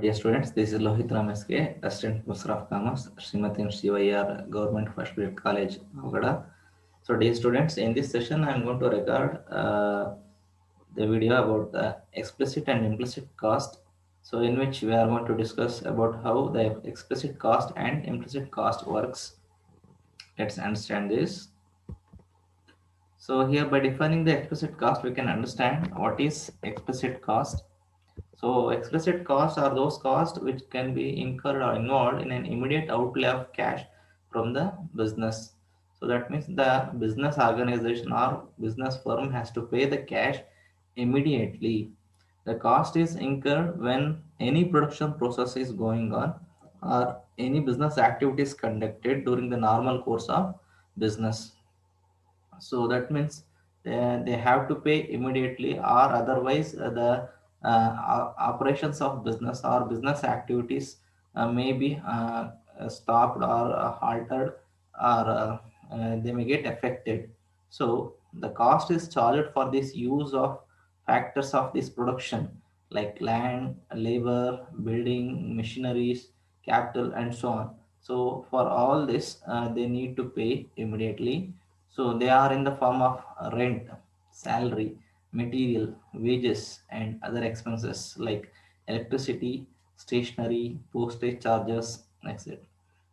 Dear students, this is Lohit Rameske, Assistant Professor of Commerce, Srimati and CYR Government First Grade College, Avada. So, dear students, in this session, I am going to record the video about the explicit and implicit cost. So, in which we are going to discuss about how the explicit cost and implicit cost works. Let's understand this. So, here by defining the explicit cost, we can understand what is explicit cost. So explicit costs are those costs which can be incurred or involved in an immediate outlay of cash from the business. So that means the business organization or business firm has to pay the cash immediately. The cost is incurred when any production process is going on or any business activities conducted during the normal course of business. So that means they have to pay immediately, or otherwise operations of business or business activities may be stopped or halted, or they may get affected. So the cost is charged for this use of factors of this production like land, labor, building, machineries, capital, and so on. So for all this, they need to pay immediately. So they are in the form of rent, salary, material, wages, and other expenses like electricity, stationery, postage charges, etc.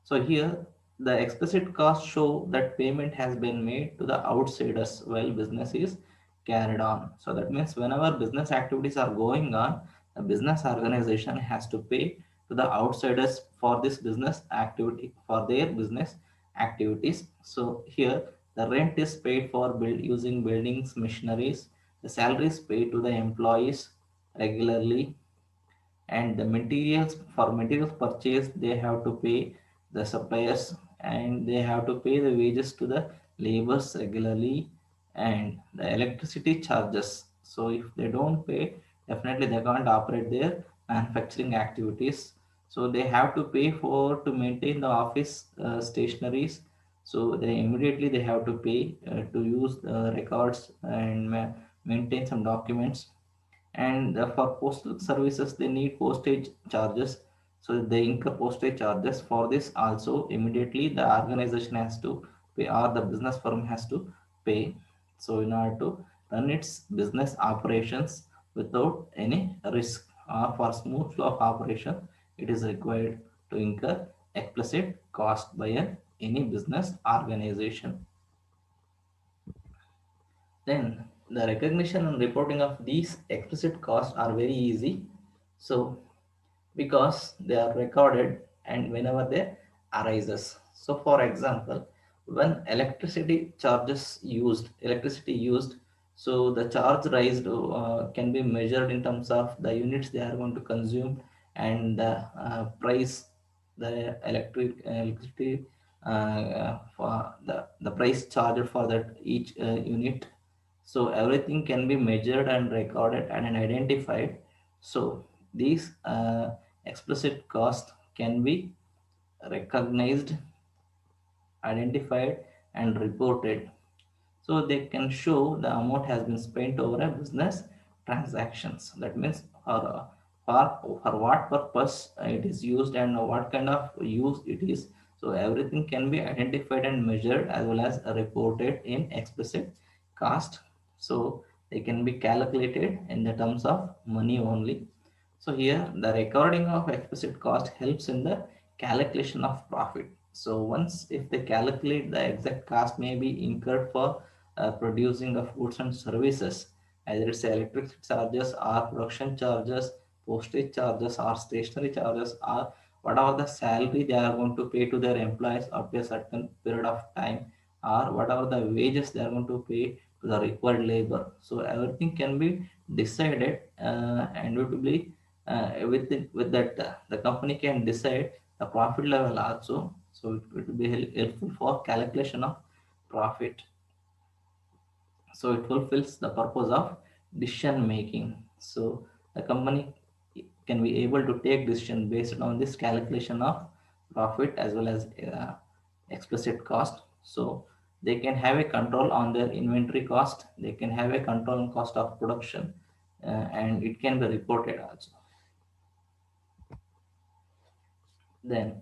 So here the explicit costs show that payment has been made to the outsiders while business is carried on. So that means whenever business activities are going on, the business organization has to pay to the outsiders for this business activity, for their business activities. So here the rent is paid for using buildings, machineries. The salary is paid to the employees regularly, and the materials, for materials purchase, they have to pay the suppliers, and they have to pay the wages to the laborers regularly, and the electricity charges. So if they don't pay, definitely they can't operate their manufacturing activities. So they have to pay for to maintain the office stationaries. So they have to pay to use the records and maintain some documents. And for postal services, they need postage charges. So they incur postage charges. For this also, immediately the organization has to pay, or the business firm has to pay. So in order to run its business operations without any risk, or for smooth flow of operation, it is required to incur explicit cost by any business organization. Then the recognition and reporting of these explicit costs are very easy. So because they are recorded and whenever they arises. So for example, when electricity used, so the charge raised can be measured in terms of the units they are going to consume, and the price, the electricity for the price charged for that each unit. So everything can be measured and recorded and identified. So these explicit costs can be recognized, identified, and reported. So they can show the amount has been spent over a business transactions. That means for what purpose it is used and what kind of use it is. So everything can be identified and measured as well as reported in explicit cost. So they can be calculated in the terms of money only. So here the recording of explicit cost helps in the calculation of profit. So once if they calculate the exact cost may be incurred for producing of goods and services, either it's electricity charges or production charges, postage charges or stationery charges, or whatever the salary they are going to pay to their employees up to a certain period of time, or whatever the wages they are going to pay to the required labor. So everything can be decided and it will be with that the company can decide the profit level also. So it will be helpful for calculation of profit. So it fulfills the purpose of decision making. So the company can be able to take decision based on this calculation of profit as well as explicit cost. So they can have a control on their inventory cost, they can have a control on cost of production, and it can be reported also. Then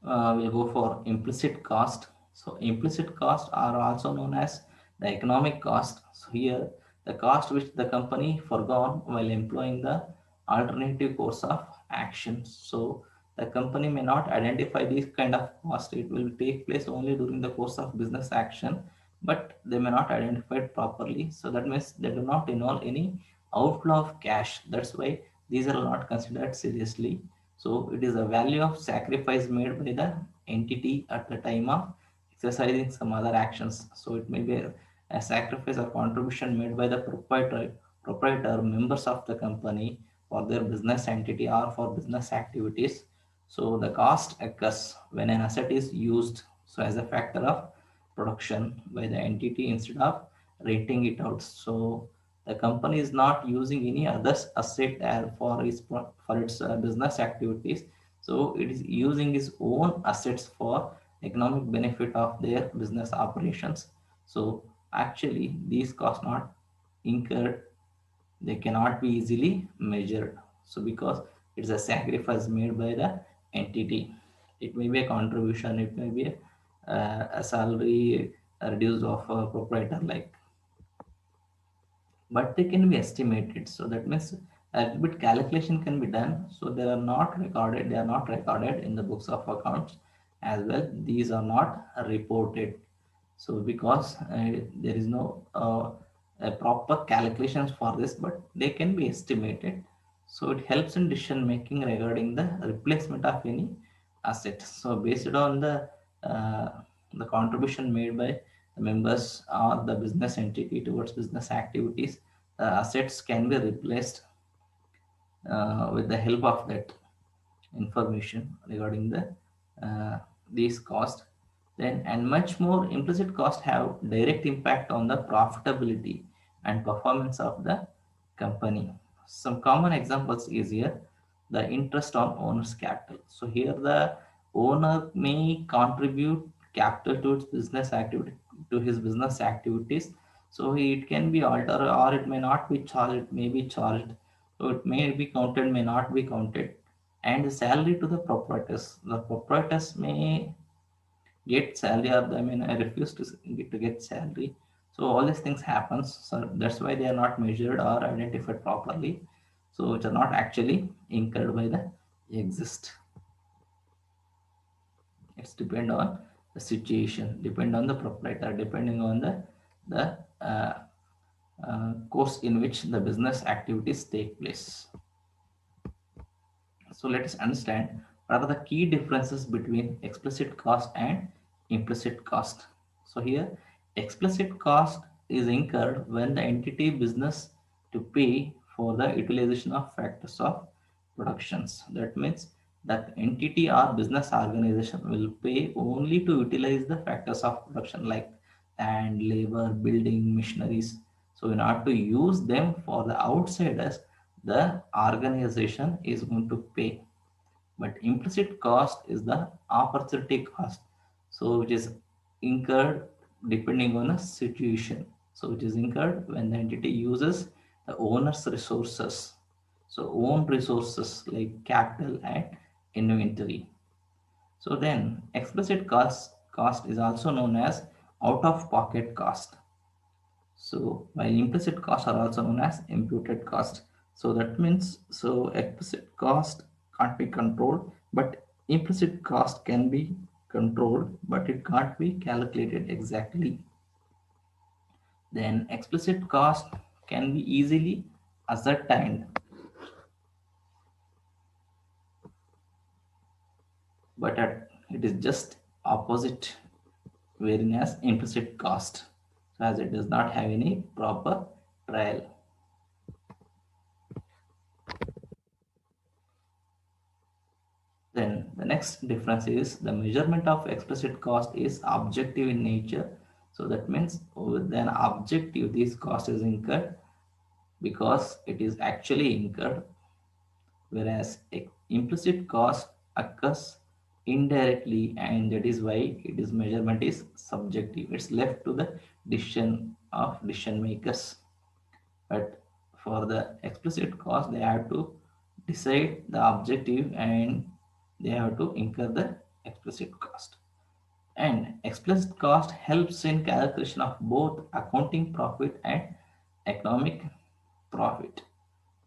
we'll go for implicit cost. So implicit costs are also known as the economic cost. So here the cost which the company forgone while employing the alternative course of action. So the company may not identify these kind of cost. It will take place only during the course of business action, but they may not identify it properly. So that means they do not involve any outflow of cash. That's why these are not considered seriously. So it is a value of sacrifice made by the entity at the time of exercising some other actions. So it may be a sacrifice or contribution made by the proprietor, members of the company for their business entity or for business activities. So the cost occurs when an asset is used so as a factor of production by the entity instead of renting it out. So the company is not using any other asset for its business activities. So it is using its own assets for economic benefit of their business operations. So actually, these costs not incurred, they cannot be easily measured. So because it's a sacrifice made by the entity, it may be a contribution, it may be a salary reduced of a proprietor, like, but they can be estimated. So that means a little bit calculation can be done. So they are not recorded in the books of accounts as well. These are not reported. So because there is no a proper calculations for this, but they can be estimated. So it helps in decision making regarding the replacement of any asset. So based on uh, the contribution made by the members or the business entity towards business activities, the assets can be replaced with the help of that information regarding uh, these costs. Then and much more implicit costs have direct impact on the profitability and performance of the company. Some common examples is here the interest on owner's capital. So here the owner may contribute capital to its business activity to his business activities. So it can be altered or it may not be charged, it may be charged. So it may be counted, may not be counted. And salary to the proprietors. The proprietors may get salary or I mean I refuse to get salary. So all these things happens. So that's why they are not measured or identified properly. So which are not actually incurred by the exist. It's depend on the situation, depend on the proprietor, depending on the course in which the business activities take place. So let us understand what are the key differences between explicit cost and implicit cost. So here, explicit cost is incurred when the entity business to pay for the utilization of factors of productions. That means that entity or business organization will pay only to utilize the factors of production like land, labor, building, machineries. So in order to use them for the outsiders, the organization is going to pay. But implicit cost is the opportunity cost, so which is incurred depending on a situation. So which is incurred when the entity uses the owner's resources. So own resources like capital and inventory. So then explicit cost is also known as out of pocket cost. So while implicit costs are also known as imputed cost. So that means so explicit cost can't be controlled, but implicit cost can be controlled, but it can't be calculated exactly. Then explicit cost can be easily ascertained, but it is just opposite, whereas implicit cost, so as it does not have any proper trial. Then the next difference is the measurement of explicit cost is objective in nature. So that means with an objective, this cost is incurred because it is actually incurred, whereas implicit cost occurs indirectly, and that is why it is measurement is subjective. It's left to the decision makers. But for the explicit cost, they have to decide the objective and they have to incur the explicit cost. And explicit cost helps in calculation of both accounting profit and economic profit.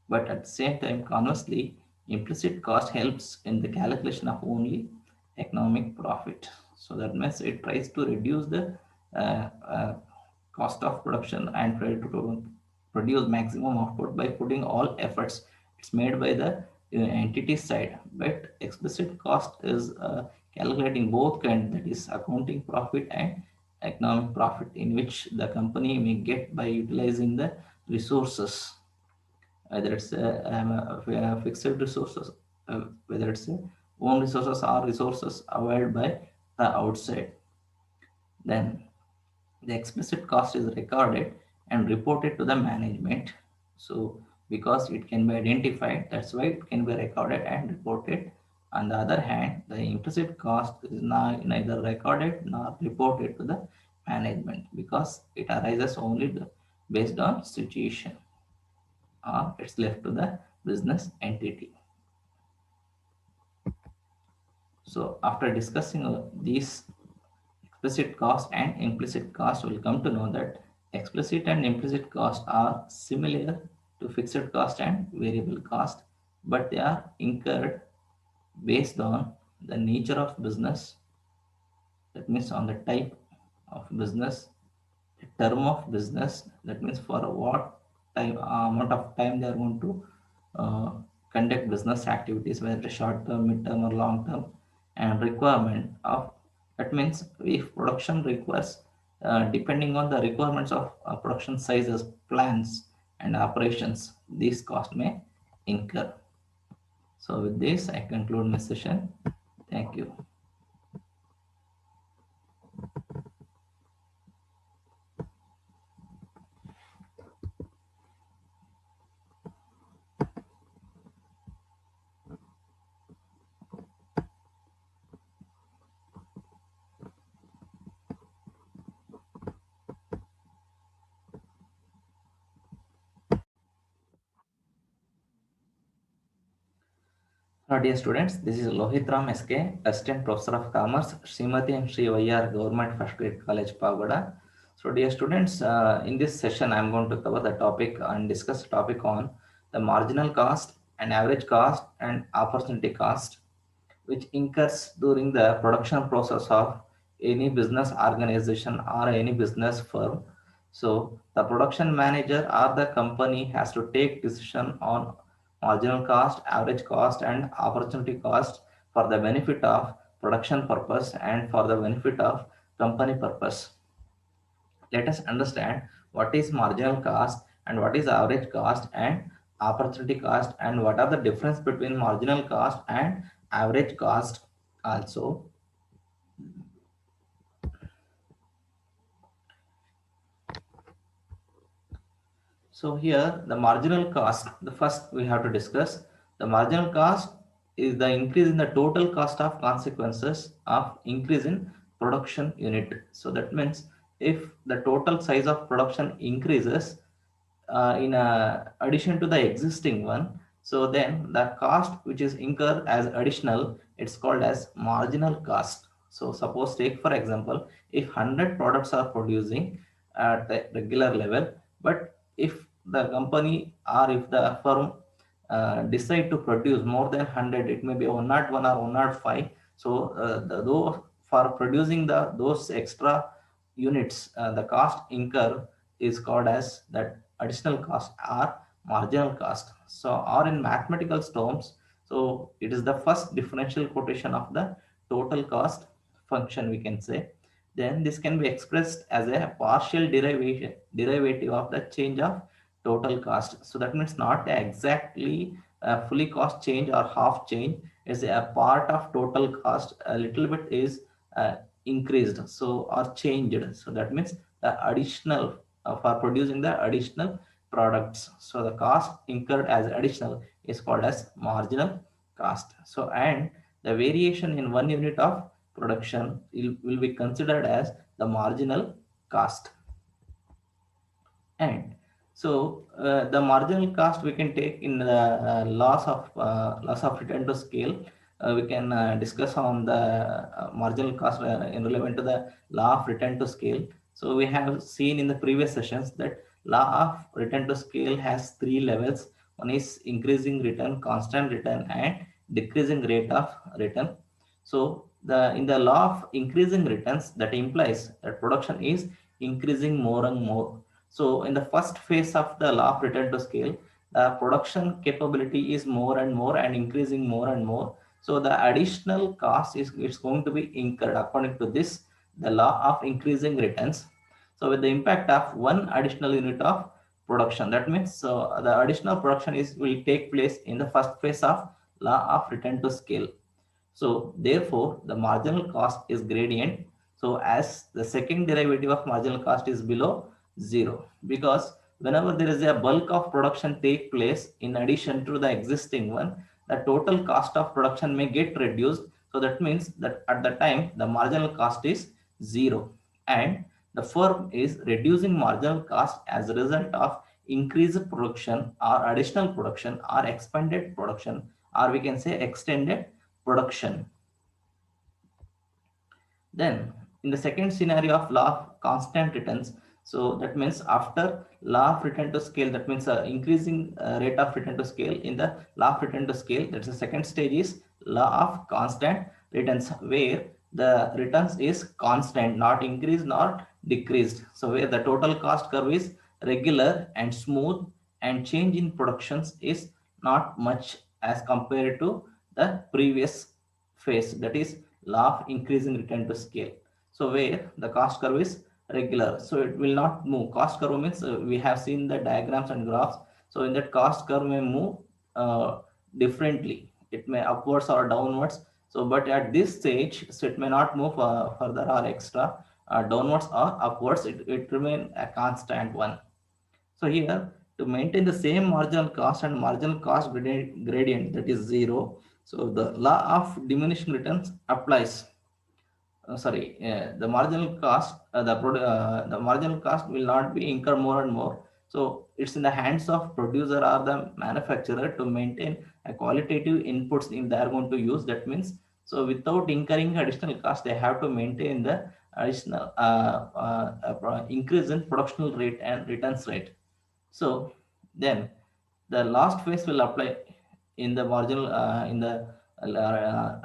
But at the same time, conversely, implicit cost helps in the calculation of only economic profit. So that means it tries to reduce the uh, uh, cost of production and try to produce maximum output by putting all efforts it's made by the entity side. But explicit cost is calculating both kind, that is accounting profit and economic profit, in which the company may get by utilizing the resources, whether it's fixed resources, whether it's own resources or resources availed by the outside. Then the explicit cost is recorded and reported to the management. So because it can be identified, that's why it can be recorded and reported. On the other hand, the implicit cost is neither recorded nor reported to the management, because it arises only based on situation, or it's left to the business entity. So after discussing these explicit cost and implicit cost, we'll come to know that explicit and implicit cost are similar to fixed cost and variable cost, but they are incurred based on the nature of business, that means on the type of business, the term of business, that means for what time, amount of time they are going to uh, conduct business activities, whether short term, mid term, or long term, and requirement of, that means if production requires, depending on the requirements of production sizes, plans, and operations, these costs may incur. So with this, I conclude my session. Thank you. Dear students, this is Lohit Ram SK, Assistant Professor of Commerce, Srimati and Sri Vayyar Government First Grade College, Pagoda. So, dear students, in this session, I am going to cover the topic and discuss the topic on the marginal cost and average cost and opportunity cost, which incurs during the production process of any business organization or any business firm. So the production manager or the company has to take decision on marginal cost, average cost, and opportunity cost for the benefit of production purpose and for the benefit of company purpose. Let us understand what is marginal cost and what is average cost and opportunity cost, and what are the difference between marginal cost and average cost also. So here the marginal cost, the first we have to discuss, the marginal cost is the increase in the total cost of consequences of increase in production unit. So that means if the total size of production increases, in addition to the existing one, so then the cost which is incurred as additional, it's called as marginal cost. So suppose, take for example, if 100 products are producing at a regular level, but if the company or if the firm decide to produce more than 100, it may be 101 or 105. So though for producing those extra units, the cost incur is called as that additional cost or marginal cost. So, or in mathematical terms, so it is the first differential quotation of the total cost function, we can say. Then this can be expressed as a partial derivative of the change of total cost. So that means not exactly a fully cost change or half change, is a part of total cost, a little bit is uh, increased, so or changed. So that means the additional, for producing the additional products, so the cost incurred as additional is called as marginal cost. So and the variation in 1 unit of production will be considered as the marginal cost. And so the marginal cost we can take in the loss of return to scale. we can discuss on the marginal cost in relevant to the law of return to scale. So we have seen in the previous sessions that law of return to scale has three levels. One is increasing return, constant return, and decreasing rate of return. So the in the law of increasing returns, that implies that production is increasing more and more. So in the first phase of the law of return to scale, the production capability is more and more and increasing more and more. So the additional cost is going to be incurred according to this, the law of increasing returns. So with the impact of one additional unit of production, that means the additional production is will take place in the first phase of law of return to scale. So therefore, the marginal cost is gradient. So as the second derivative of marginal cost is below zero, because whenever there is a bulk of production take place in addition to the existing one, the total cost of production may get reduced. So that means that at the time the marginal cost is zero, and the firm is reducing marginal cost as a result of increased production or additional production or expanded production, or we can say extended production. Then, in the second scenario of law of constant returns, so that means after law of return to scale, that means increasing rate of return to scale in the law of return to scale. That's the second stage is law of constant returns, where the returns is constant, not increased nor decreased. So where the total cost curve is regular and smooth, and change in productions is not much as compared to the previous phase, that is law of increasing return to scale. So where the cost curve is regular, so it will not move. Cost curve means we have seen the diagrams and graphs. So in that cost curve may move differently. It may upwards or downwards. So but at this stage, so it may not move further or extra downwards or upwards. It remain a constant one. So here, to maintain the same marginal cost and marginal cost gradient, that is zero, so the law of diminishing returns applies. The marginal cost, the marginal cost will not be incurred more and more. So it's in the hands of producer or the manufacturer to maintain a qualitative inputs if they are going to use. That means, so without incurring additional cost, they have to maintain the additional increase in production rate and returns rate. So then the last phase will apply in the marginal in the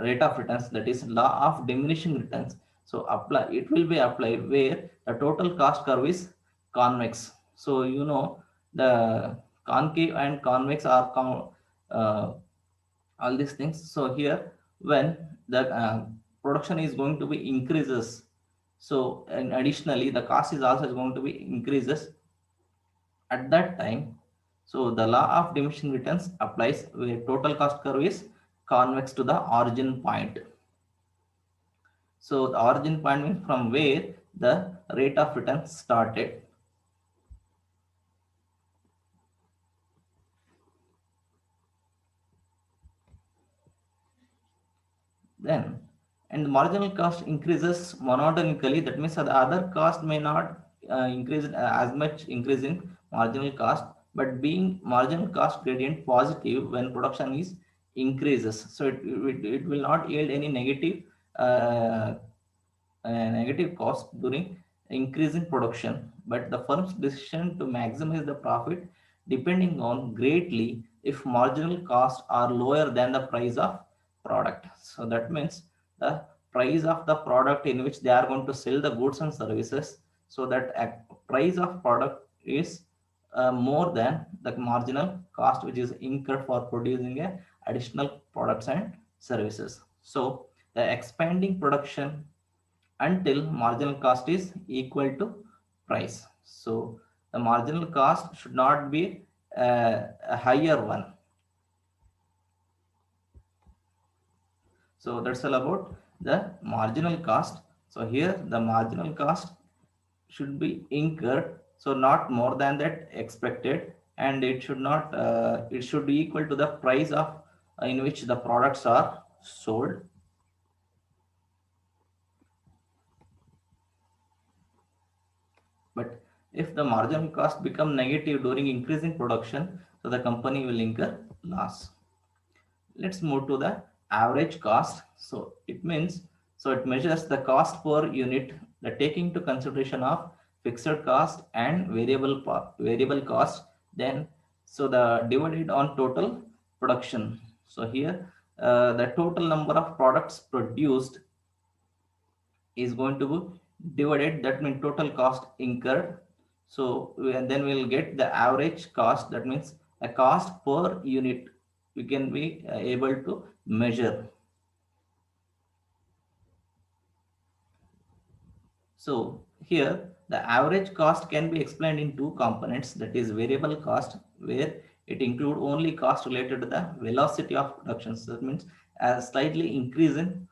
rate of returns, that is law of diminishing returns. So apply, it will be applied where the total cost curve is convex. So you know the concave and convex are all these things. So here when the production is going to be increases, so and additionally the cost is also going to be increases at that time. So the law of diminishing returns applies where total cost curve is convex to the origin point. So the origin point means from where the rate of return started. Then, and the marginal cost increases monotonically. That means the other cost may not increase as much increase in marginal cost, but being marginal cost gradient positive when production is increases. So it will not yield any uh, negative cost during increasing production, but the firm's decision to maximize the profit depending on greatly if marginal costs are lower than the price of product. So that means the price of the product in which they are going to sell the goods and services, so that a price of product is more than the marginal cost which is incurred for producing a additional products and services. So the expanding production until marginal cost is equal to price. So the marginal cost should not be a higher one. So that's all about the marginal cost. So here the marginal cost should be incurred, so not more than that expected, and it should not it should be equal to the price of in which the products are sold. But if the marginal cost become negative during increasing production, so the company will incur loss. Let's move to the average cost. So it means, so it measures the cost per unit, the taking into consideration of fixed cost and variable cost. Then so the divided on total production. So here the total number of products produced is going to be divided, that means total cost incurred. So and then we'll get the average cost, that means a cost per unit we can be able to measure. So here the average cost can be explained in two components, that is variable cost, where it include only cost related to the velocity of production. So that means a slightly increase in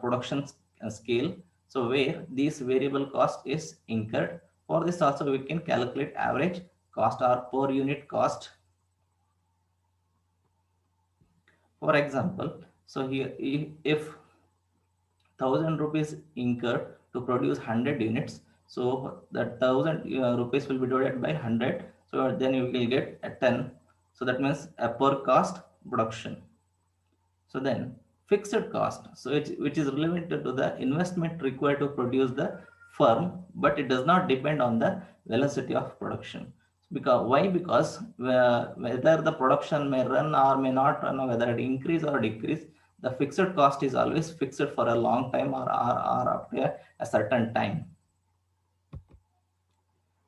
production scale. So where this variable cost is incurred. For this also we can calculate average cost or per unit cost. For example, so here if 1,000 rupees incurred to produce 100 units, so that 1,000 rupees will be divided by 100, so then you will get a 10. So that means a per cost production. So then fixed cost, so which is relevant to the investment required to produce the firm, but it does not depend on the velocity of production. Because why? Because whether the production may run or may not run, or whether it increase or decrease, the fixed cost is always fixed for a long time, or up to a certain time.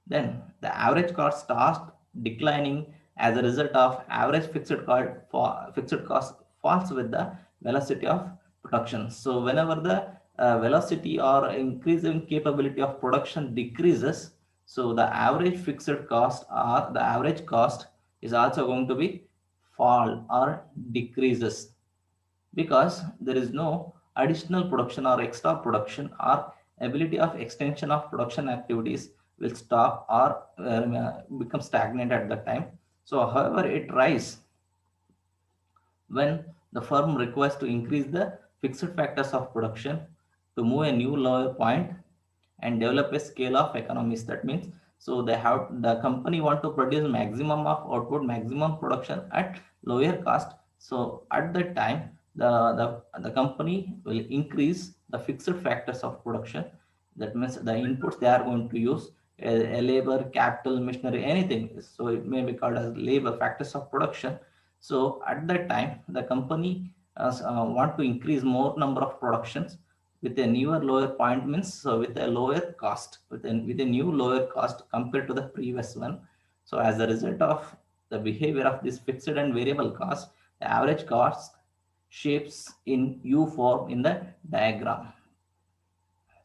Then the average cost starts declining as a result of average fixed cost falls with the velocity of production. So whenever the velocity or increasing capability of production decreases, so the average fixed cost or the average cost is also going to be fall or decreases, because there is no additional production or extra production, or ability of extension of production activities will stop or become stagnant at that time. So however it rise when the firm requires to increase the fixed factors of production to move a new lower point and develop a scale of economies. That means, so they have, the company want to produce maximum of output, maximum production at lower cost. So at that time the company will increase the fixed factors of production. That means the inputs they are going to use, a labor, capital, machinery, anything, so it may be called as labor factors of production. So at that time the company want to increase more number of productions with a newer lower point, means so with a lower cost, with a new lower cost compared to the previous one. So as a result of the behavior of this fixed and variable cost, the average cost shapes in U form in the diagram.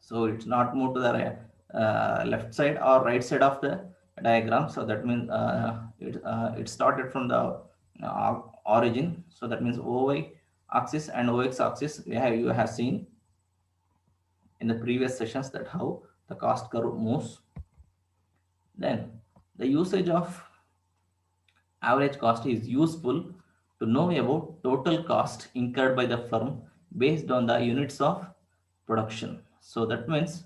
So it's not moved to the left side or right side of the diagram. So that means it started from the origin. So that means OY axis and OX axis you have seen in the previous sessions, that how the cost curve moves. Then the usage of average cost is useful to know about total cost incurred by the firm based on the units of production. So that means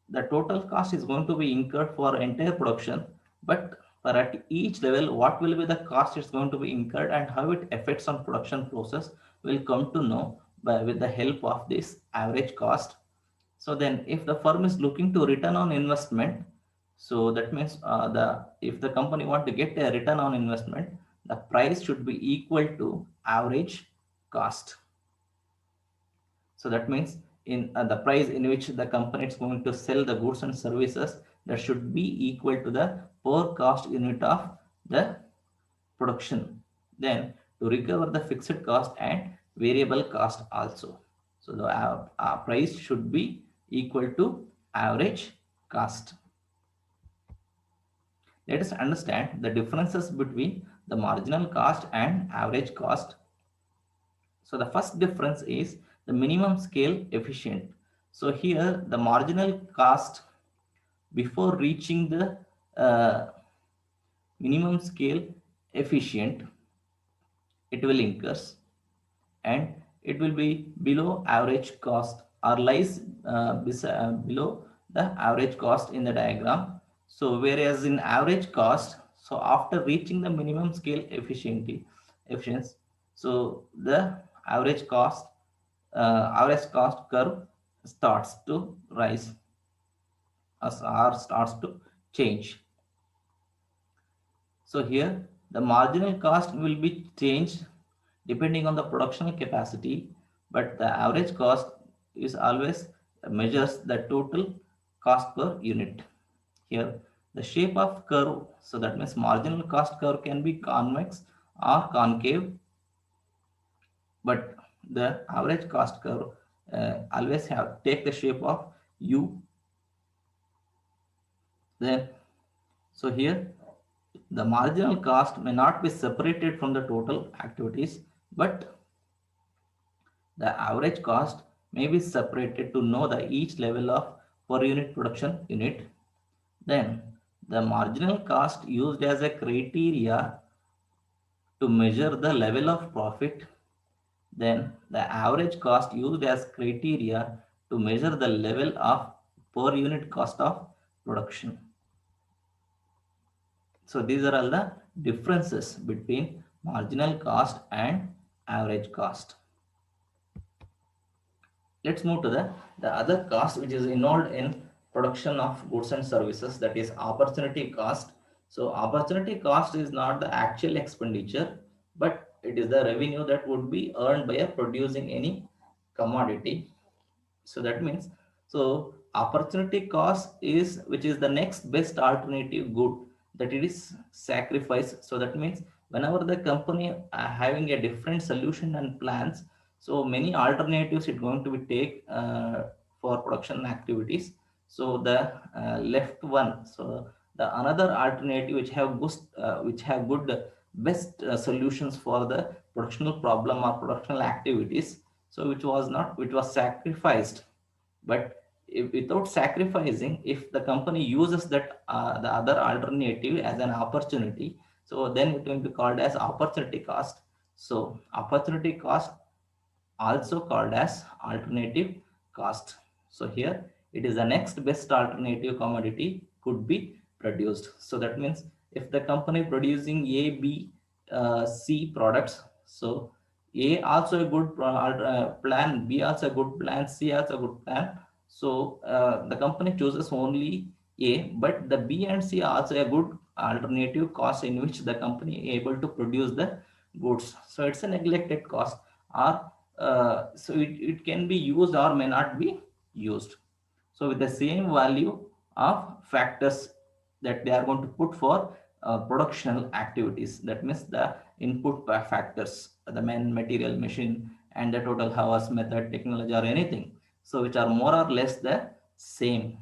the total cost is going to be incurred for entire production, but for at each level what will be the cost is going to be incurred and how it affects on production process will come to know by with the help of this average cost. So then if the firm is looking to return on investment, so that means the if the company want to get a return on investment, the price should be equal to average cost. So that means in the price in which the company is going to sell the goods and services, that should be equal to the per cost unit of the production. Then to recover the fixed cost and variable cost also. So the price should be equal to average cost. Let us understand the differences between the marginal cost and average cost. So the first difference is the minimum scale efficient. So here the marginal cost before reaching the minimum scale efficient, it will increase and it will be below average cost or lies below the average cost in the diagram. So whereas in average cost, so after reaching the minimum scale efficiency, so the average cost average cost curve starts to rise or starts to change. So here the marginal cost will be changed depending on the production capacity, but the average cost is always measures the total cost per unit. Here the shape of curve, so that means marginal cost curve can be convex or concave, but the average cost curve always have take the shape of U. Then so here the marginal cost may not be separated from the total activities, but the average cost may be separated to know the each level of per unit production unit. Then the marginal cost used as a criteria to measure the level of profit. Then the average cost used as criteria to measure the level of per unit cost of production. So these are all the differences between marginal cost and average cost. Let's move to the other cost which is involved in production of goods and services, that is opportunity cost. So opportunity cost is not the actual expenditure, but it is the revenue that would be earned by producing any commodity. So that means, so opportunity cost is which is the next best alternative good that it is sacrificed. So that means whenever the company having a different solution and plans, so many alternatives it going to be take for production activities. So the left one, so the another alternative which have good best solutions for the productional problem or productional activities, so which was not, which was sacrificed. But if, without sacrificing, if the company uses that the other alternative as an opportunity, so then it will be called as opportunity cost. So opportunity cost also called as alternative cost. So here it is the next best alternative commodity could be produced. So that means if the company producing A, B, C products, so A also a good plan, B also a good plan, C also a good plan. So the company chooses only A, but the B and C also a good alternative cost in which the company able to produce the goods. So it's a neglected cost, or so it can be used or may not be used. So with the same value of factors that they are going to put for productional activities, that means the input factors, the man, material, machine, and the total hours, method, technology, or anything, so which are more or less the same.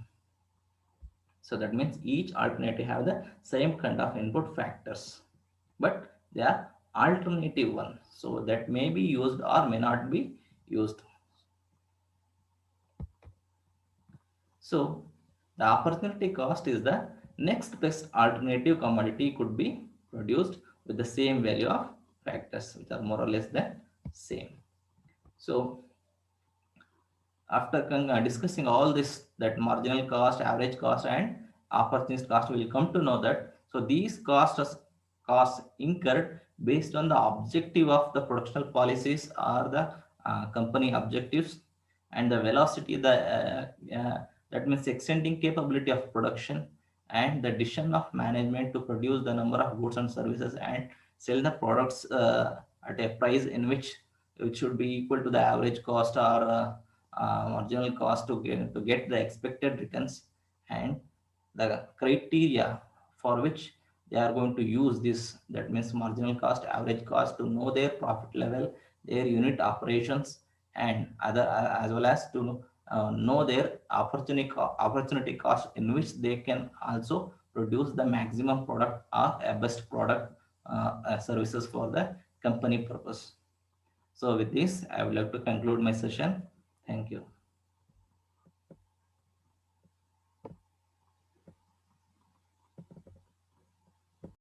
So that means each alternative have the same kind of input factors, but they are alternative one, so that may be used or may not be used. So the opportunity cost is the next best alternative commodity could be produced with the same value of factors which are more or less the same. So after discussing all this, that marginal cost, average cost, and opportunity cost, we will come to know that so these costs incurred based on the objective of the productional policies or the company objectives, and the velocity, the that means extending capability of production, and the decision of management to produce the number of goods and services and sell the products at a price in which it should be equal to the average cost or marginal cost to get the expected returns, and the criteria for which they are going to use this, that means marginal cost, average cost, to know their profit level, their unit operations, and other as well as to know their opportunity cost in which they can also produce the maximum product or a best product services for the company purpose. So with this I would like to conclude my session. Thank you.